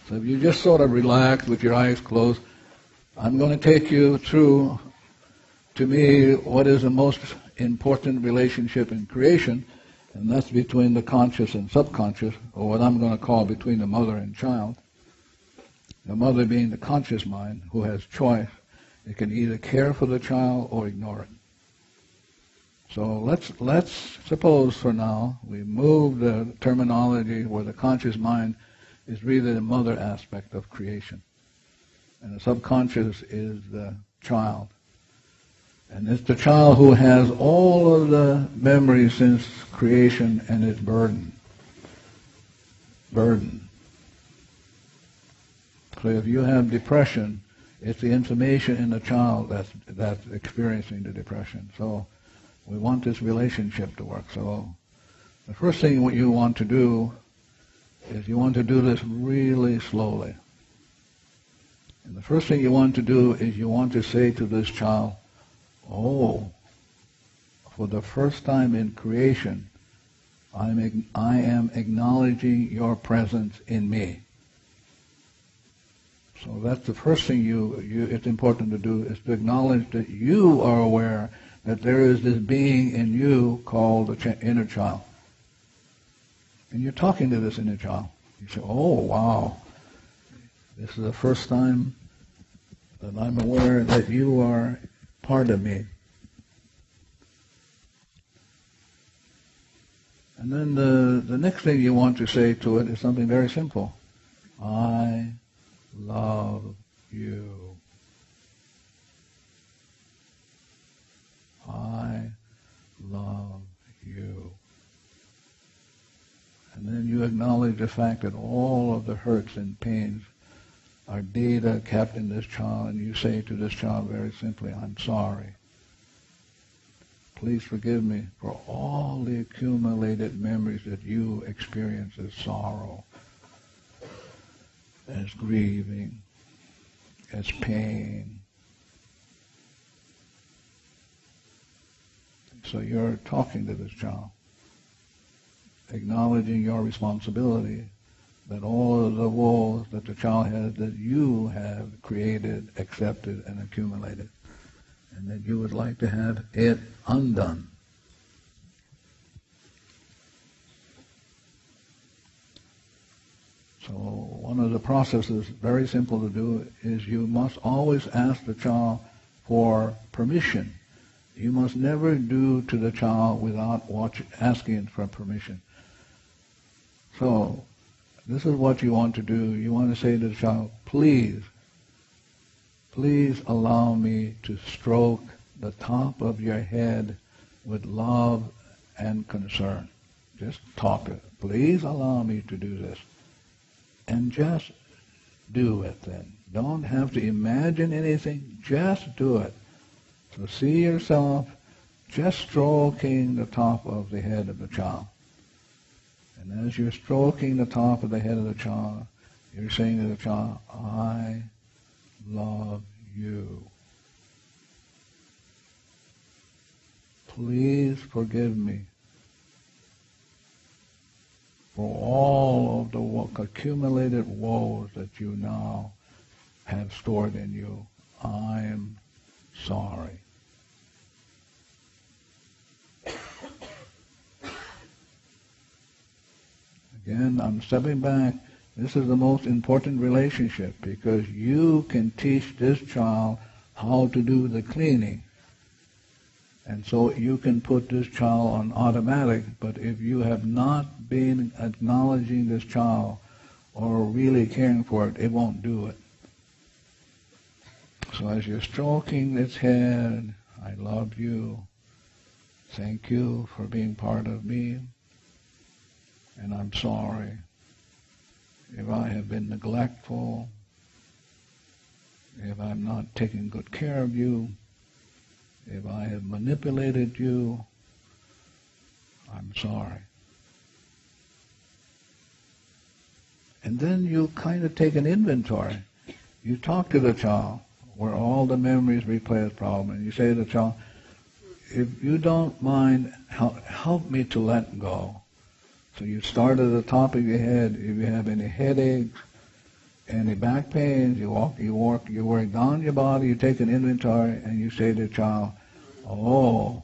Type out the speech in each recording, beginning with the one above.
So if you just sort of relax with your eyes closed, I'm going to take you through, to me, what is the most important relationship in creation, and that's between the conscious and subconscious, or what I'm going to call between the mother and child. The mother being the conscious mind, who has choice. It can either care for the child or ignore it. So let's suppose for now we move the terminology where the conscious mind is really the mother aspect of creation, and the subconscious is the child. And it's the child who has all of the memories since creation and is burdened. So if you have depression, it's the information in the child that's experiencing the depression. So we want this relationship to work. So the first thing what you want to do is you want to do this really slowly. And the first thing you want to do is you want to say to this child, oh, for the first time in creation, I am acknowledging your presence in me. So that's the first thing it's important to do, is to acknowledge that you are aware that there is this being in you called the inner child. And you're talking to this inner child. You say, oh, wow, this is the first time that I'm aware that you are part of me. And then the next thing you want to say to it is something very simple. I love you. I love you. And then you acknowledge the fact that all of the hurts and pains are data kept in this child, and you say to this child very simply, I'm sorry. Please forgive me for all the accumulated memories that you experience as sorrow, as grieving, as pain. So you're talking to this child, acknowledging your responsibility, that all of the woes that the child has, that you have created, accepted, and accumulated, and that you would like to have it undone. So one of the processes, very simple to do, is you must always ask the child for permission. You must never do to the child without asking for permission. So this is what you want to do. You want to say to the child, please allow me to stroke the top of your head with love and concern. Just talk to it. Please allow me to do this. And just do it then. Don't have to imagine anything. Just do it. So see yourself just stroking the top of the head of the child. And as you're stroking the top of the head of the child, you're saying to the child, I love you. Please forgive me for all of the accumulated woes that you now have stored in you. I am sorry. Again, I'm stepping back. This is the most important relationship, because you can teach this child how to do the cleaning. And so you can put this child on automatic, but if you have not been acknowledging this child or really caring for it, it won't do it. So as you're stroking its head, I love you. Thank you for being part of me. And I'm sorry if I have been neglectful, if I'm not taking good care of you, if I have manipulated you. I'm sorry. And then you kind of take an inventory. You talk to the child where all the memories replay the problem, and you say to the child, if you don't mind, help me to let go. So you start at the top of your head. If you have any headaches, any back pains, you work down your body, you take an inventory, and you say to the child, oh,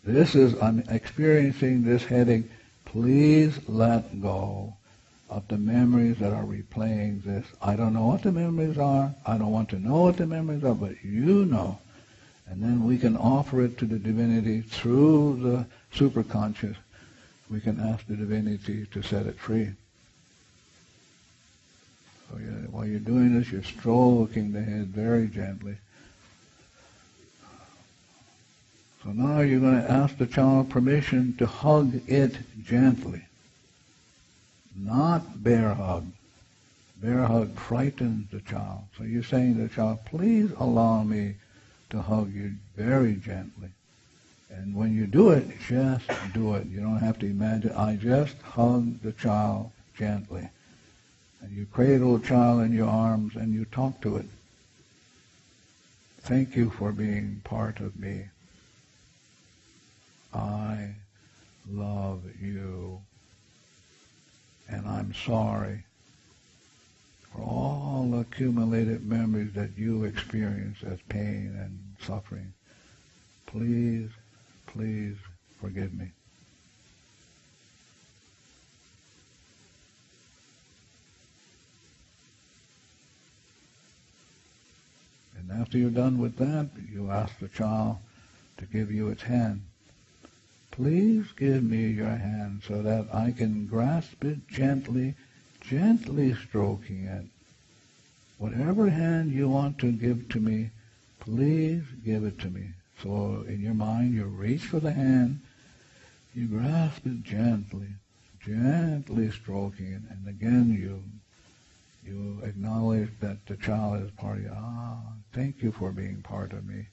I'm experiencing this headache, please let go of the memories that are replaying this. I don't know what the memories are, I don't want to know what the memories are, but you know. And then we can offer it to the divinity through the superconscious. We can ask the divinity to set it free. So while you're doing this, you're stroking the head very gently. So now you're going to ask the child permission to hug it gently. Not bear hug. Bear hug frightens the child. So you're saying to the child, please allow me to hug you very gently. And when you do it, just do it. You don't have to imagine. I just hug the child gently. And you cradle the child in your arms and you talk to it. Thank you for being part of me. I love you. And I'm sorry for all the accumulated memories that you experience as pain and suffering. Please, please forgive me. And after you're done with that, you ask the child to give you its hand. Please give me your hand so that I can grasp it gently, gently stroking it. Whatever hand you want to give to me, please give it to me. So in your mind, you reach for the hand, you grasp it gently, gently stroking it, and again you acknowledge that the child is part of you. Thank you for being part of me.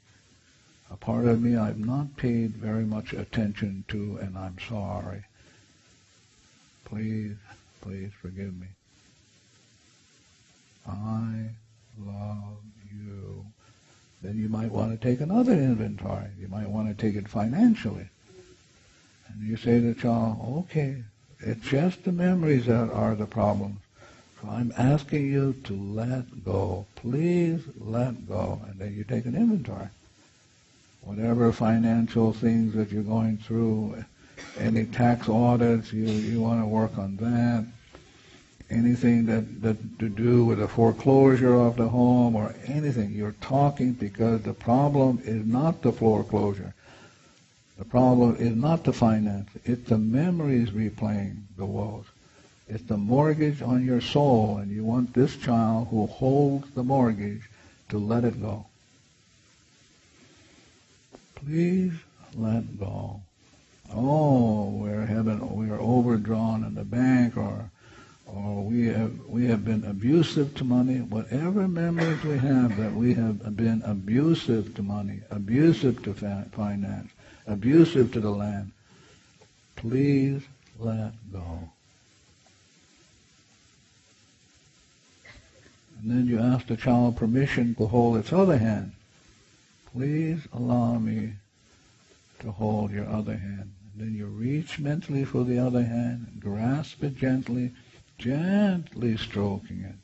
A part of me I've not paid very much attention to, and I'm sorry. Please, please forgive me. I love you. Then you might want to take another inventory. You might want to take it financially. And you say to the child, okay, it's just the memories that are the problems. So I'm asking you to let go. Please let go. And then you take an inventory. Whatever financial things that you're going through, any tax audits, you want to work on that. Anything that to do with a foreclosure of the home or anything, you're talking because the problem is not the foreclosure. The problem is not the finance. It's the memories replaying the woes. It's the mortgage on your soul, and you want this child who holds the mortgage to let it go. Please let go. Oh, we're overdrawn in the bank, or we have been abusive to money. Whatever memories we have that we have been abusive to money, abusive to finance, abusive to the land, please let go. And then you ask the child permission to hold its other hand. Please allow me to hold your other hand. And then you reach mentally for the other hand, grasp it gently, gently stroking it.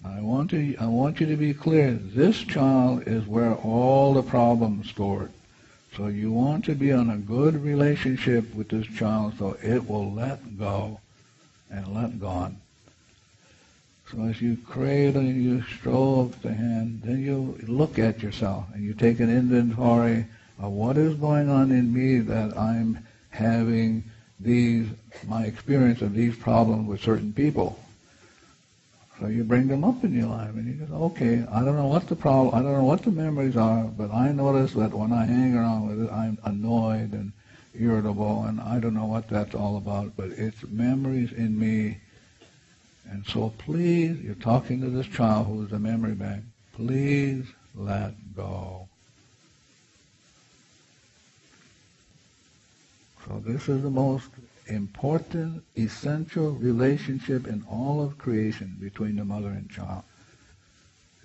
I want you to be clear. This child is where all the problems stored. So you want to be on a good relationship with this child so it will let go and let go. So as you cradle and you stroke the hand, then you look at yourself and you take an inventory of what is going on in me that I'm having my experience of these problems with certain people. So you bring them up in your life and you go, okay, I don't know what the problem, I don't know what the memories are, but I notice that when I hang around with it, I'm annoyed and irritable, and I don't know what that's all about, but it's memories in me. And so please, you're talking to this child who is a memory bank, please let go. So this is the most important, essential relationship in all of creation between the mother and child.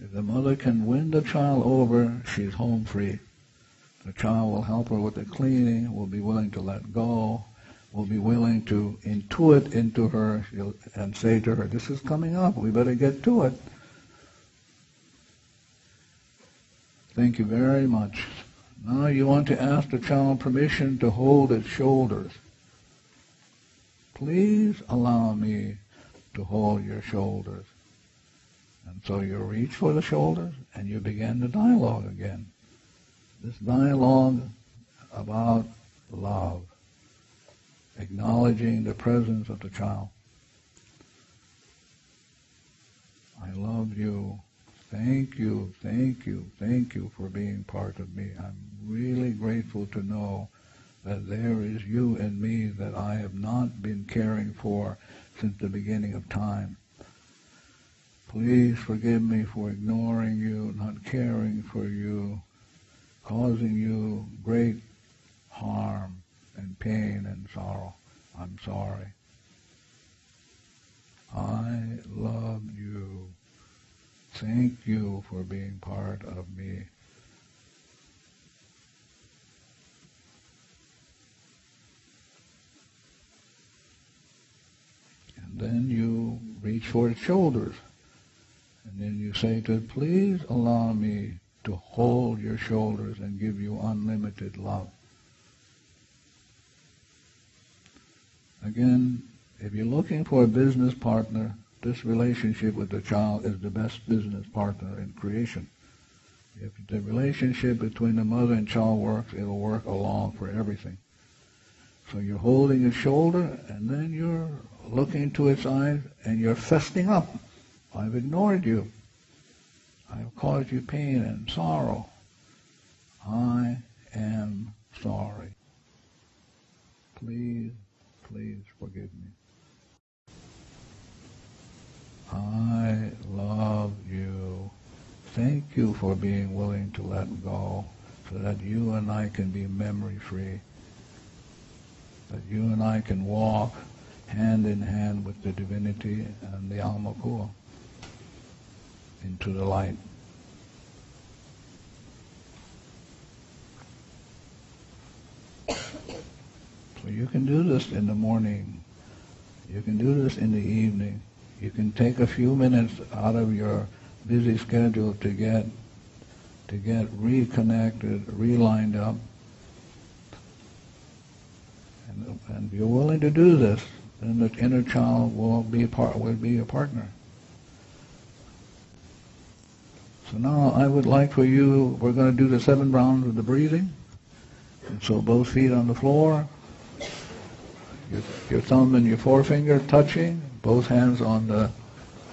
If the mother can win the child over, she's home free. The child will help her with the cleaning, will be willing to let go, will be willing to intuit into her and say to her, this is coming up, we better get to it. Thank you very much. Now you want to ask the child permission to hold its shoulders. Please allow me to hold your shoulders. And so you reach for the shoulders and you begin the dialogue again. This dialogue about love, acknowledging the presence of the child. I love you. Thank you, thank you, thank you for being part of me. I'm really grateful to know that there is you in me that I have not been caring for since the beginning of time. Please forgive me for ignoring you, not caring for you, causing you great harm and pain and sorrow. I'm sorry. I love you. Thank you for being part of me. And then you reach for its shoulders. And then you say to it, please allow me to hold your shoulders and give you unlimited love. Again, if you're looking for a business partner, this relationship with the child is the best business partner in creation. If the relationship between the mother and child works, it'll work along for everything. So you're holding its shoulder, and then you're looking into its eyes, and you're festing up. I've ignored you. I've caused you pain and sorrow. I am sorry. Please, please forgive me. I love you. Thank you for being willing to let go so that you and I can be memory-free, that you and I can walk hand in hand with the divinity and the Alma Kua into the light. So you can do this in the morning. You can do this in the evening. You can take a few minutes out of your busy schedule to get reconnected, relined up. And if you're willing to do this, then the inner child will be a partner. So now I would like for you, we're going to do the 7 rounds of the breathing. And so both feet on the floor, your thumb and your forefinger touching, both hands on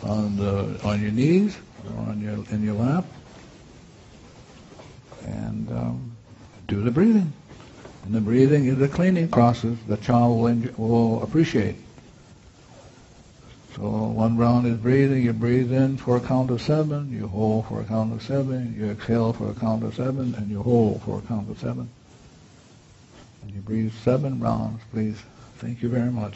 your knees or in your lap, and do the breathing. And the breathing is a cleaning process the child will appreciate. So 1 round is breathing. You breathe in for a count of 7. You hold for a count of 7. You exhale for a count of 7, and you hold for a count of 7. And you breathe 7 rounds, please. Thank you very much.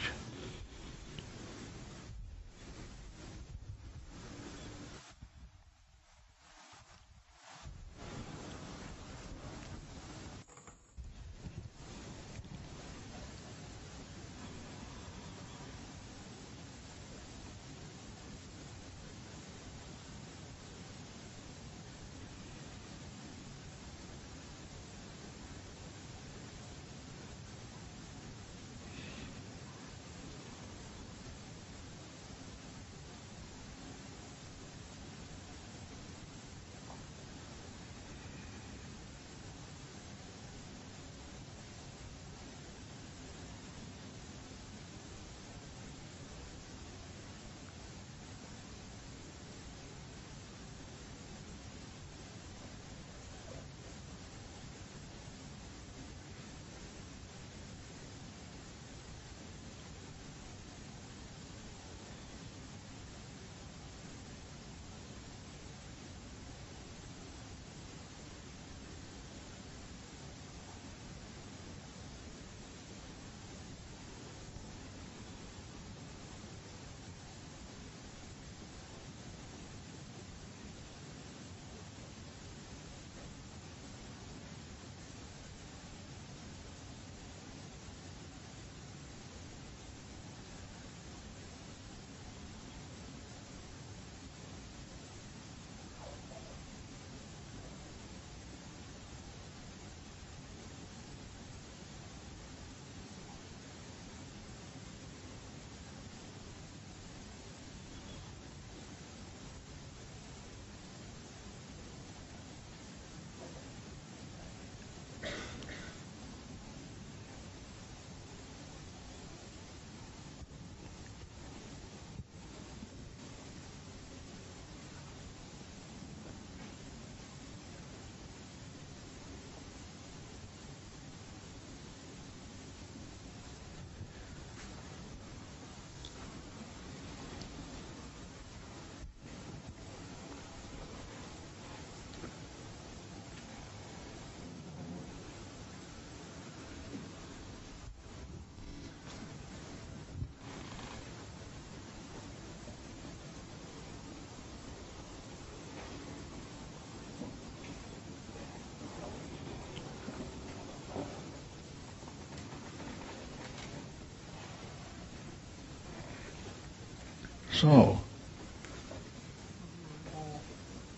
So,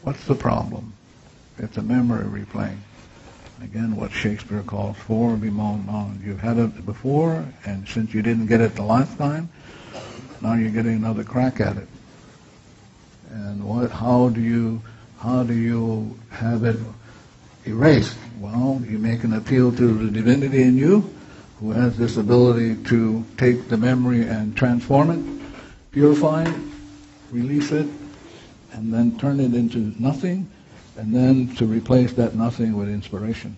what's the problem? It's a memory replaying. Again, what Shakespeare calls for bemoaned. You've had it before, and since you didn't get it the last time, now you're getting another crack at it. And how do you have it erased? Well, you make an appeal to the divinity in you, who has this ability to take the memory and transform it, purify it, release it, and then turn it into nothing, and then to replace that nothing with inspiration.